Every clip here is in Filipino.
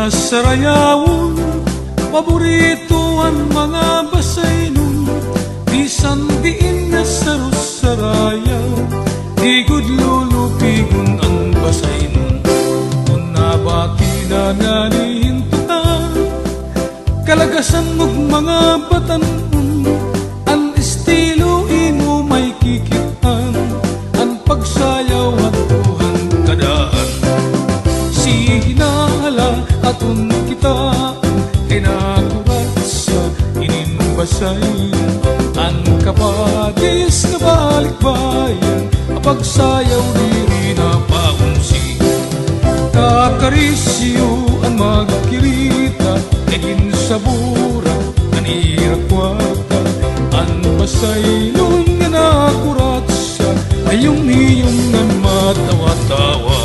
sarayawon, paborito ang mga basaynon. Bisan diin nga sarusarayaw, di gud lulupigon ang basaynon. Kung nabati na nanihintutan, kalagasan mong mga batanon, ang estilo imo may kikitan, ang pagsayaw at tuhan kadaan. Si hinahala aton kita, kinakurat sa ininbasay, ang kapadis na balikbayan, pagsayaw diri na paunsi. Kakarisyo ang magkirita, naging sabura, nanirakwata, ang basaynon nga nakurat sa ayong-iyong nga matawa-tawa.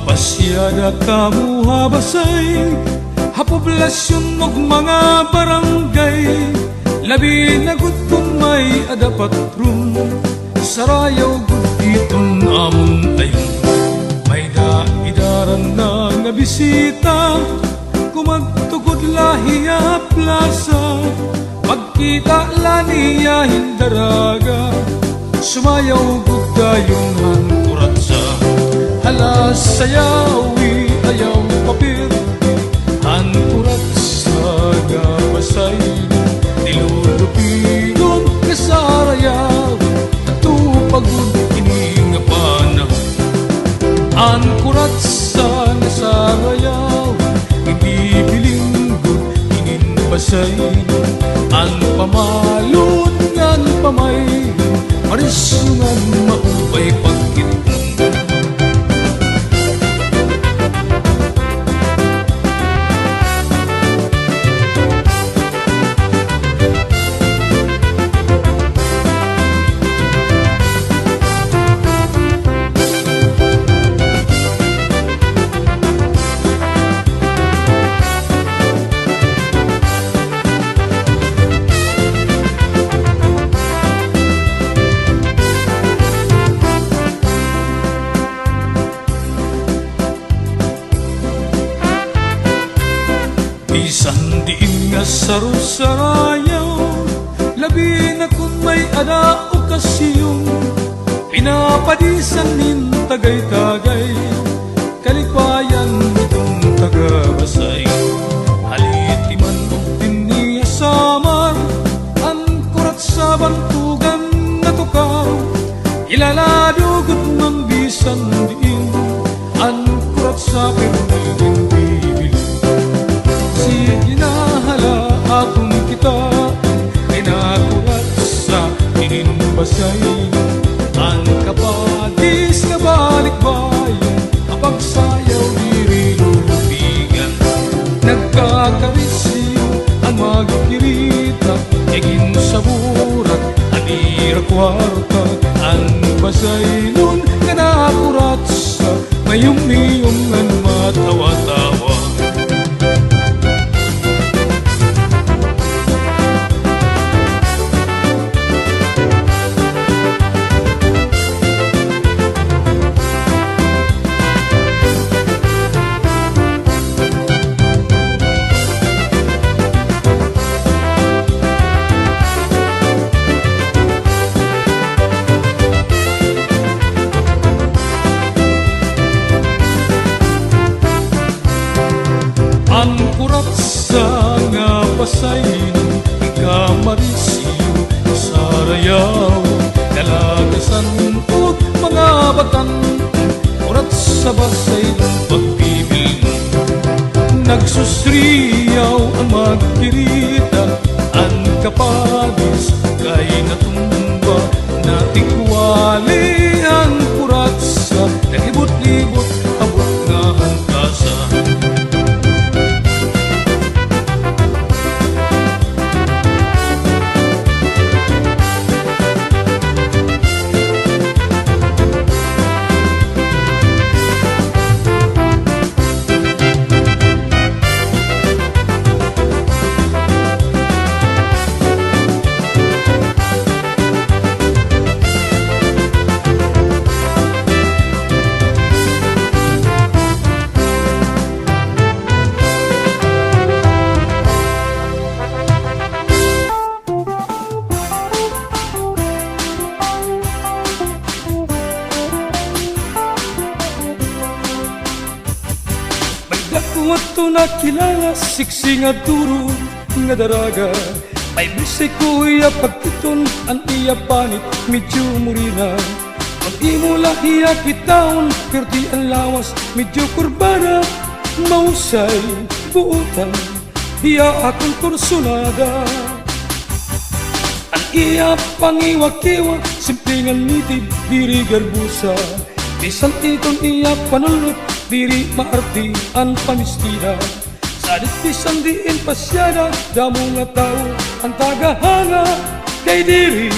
Pasyada kamu habasay, hapoblasyon mog mga barangay, labi na gud kung may adapatrong, sarayaw gud iton amon ayon. May daidaran na nga bisita, kumagtugod lahiya plaza, pagkita laniya hindaraga, sumayaw gud dayong hangkuratsa. Alas sayawi ayaw papir, hangkurat sa gabasay, dilulupigon kasarayaw, natupagod ini nga panahon. Hangkurat sa nasarayaw, ibibilinggon ininbasay, ang pamalon ngan pamay, marisungan maupay pagkit. Bisan diin nga sarusarayaw, labi na kung may ada okasyon, pinapadisan nin tagay-tagay, kalikbayan itong tagabasay. Halitiman mong tiniya samar, ang kurat sa bantugan na tukaw, ilaladugot mang bisan diin, ang kurat sa pinagin bibili. Hinahala akong kita, ay nakurat sa ininbasay, ang kapadis na balikbayan, ang pagsayaw diri lulupigan. Nagkakarisyo ang magkirita, egin sa burat, anira kwarta, ang basaynon nga nakurat sa mayong-iyong ang matawa-tawa. Ang kurat sa nga pasaynon, ikamarisyo, sarayaw, kalagasan o mga batan, kurat sa basaynon, pagbibil mo. Nagsusriyaw ang magkirita, ang kapadis kay natumba, natikwali ang Gusto na kilala siksi nga duro nga daraga. May bisay ko iya pagtiton ang iya panit medyo murina. Ang imo lahiya kitaon perdi ang lawas medyo kurbana. Mausay buutan iya akong kursunada. Ang iya pangiwa-kiwa simple nga nitid diri garbusa. Bisan iton iya panulot diri maarti ang pamistida. Sa ditbisan diin pasyada damo nga tao ang tagahanga. Kay diri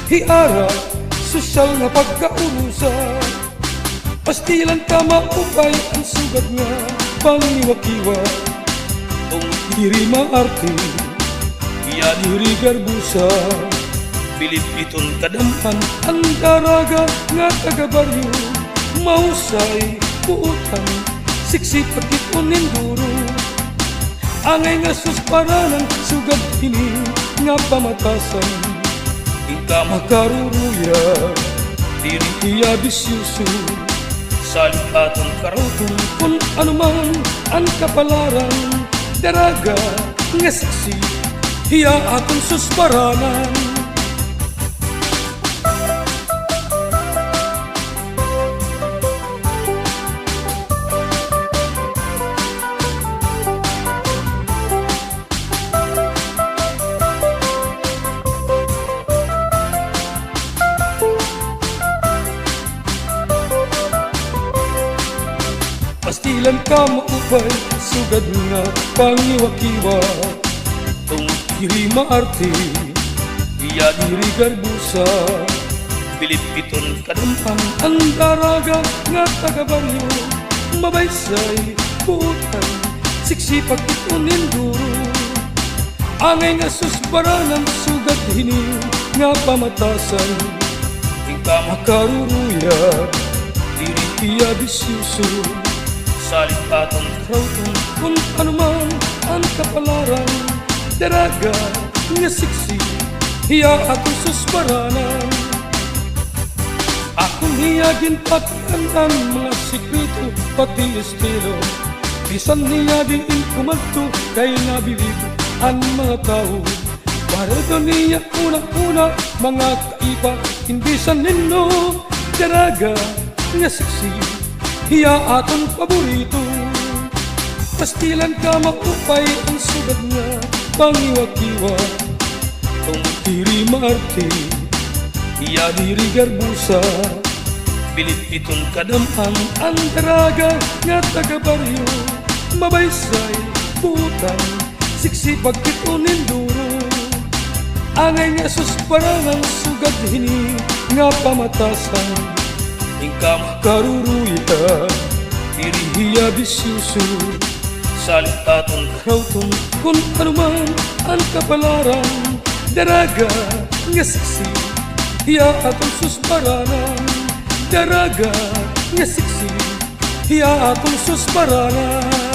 hiara sosyal nga pagkaurusa. Pastilan ka maupay ang sugat nga pangiwa-kiwa. Kung diri maarti iya diri garbusa. Bilib iton kadampan ang daraga nga tagabaryo. Mausay puutan siksi pagkit uninduro. Angay nga susparanan sugad ini nga pamatasan. Ika makaruruya diri iya bisyuso. Salipatan karuton kung anuman ang kapalaran. Daraga nga siksi iya akong susparanan. Pastilan ka maupay, sugad nga pangiwa-kiwa. Kung diri maarti, iya diri garbusa. Bilib iton kadampang ang daraga nga tagabaryo. Mabaysay puutan, siksi pagkiton induro. Angay nga susbaranan, sugad hini nga pamatasan. Ika makaruruya, diri iya bisyuso. Salipatan karuton kung anuman ang kapalaran. Daraga nga siksi iya atong susparanan. Akong hiyagin patian ang mga sikreto pati estilo. Bisan niya din kumadto kay nabilib ang mga tao. Para doon niya una-una mga kaiba hindi sa nino. Daraga nga siksi iya aton paborito. Pastilan ka maupay ang sugat nga pangiwa-kiwa. Kung diri maarti, iya diri garbusa. Bilib iton kadamang ang daraga nga tagabaryo. Mabaysay puutan, siksi pagkiton induro. Angay nga susparangan sugat hini nga pamatasan. Ika makaruruya, diri iya bisyuso. Salipatan karuton kung anuman ang kapalaran. Daraga nga siksi iya atong susparanan. Daraga nga siksi iya atong susparanan.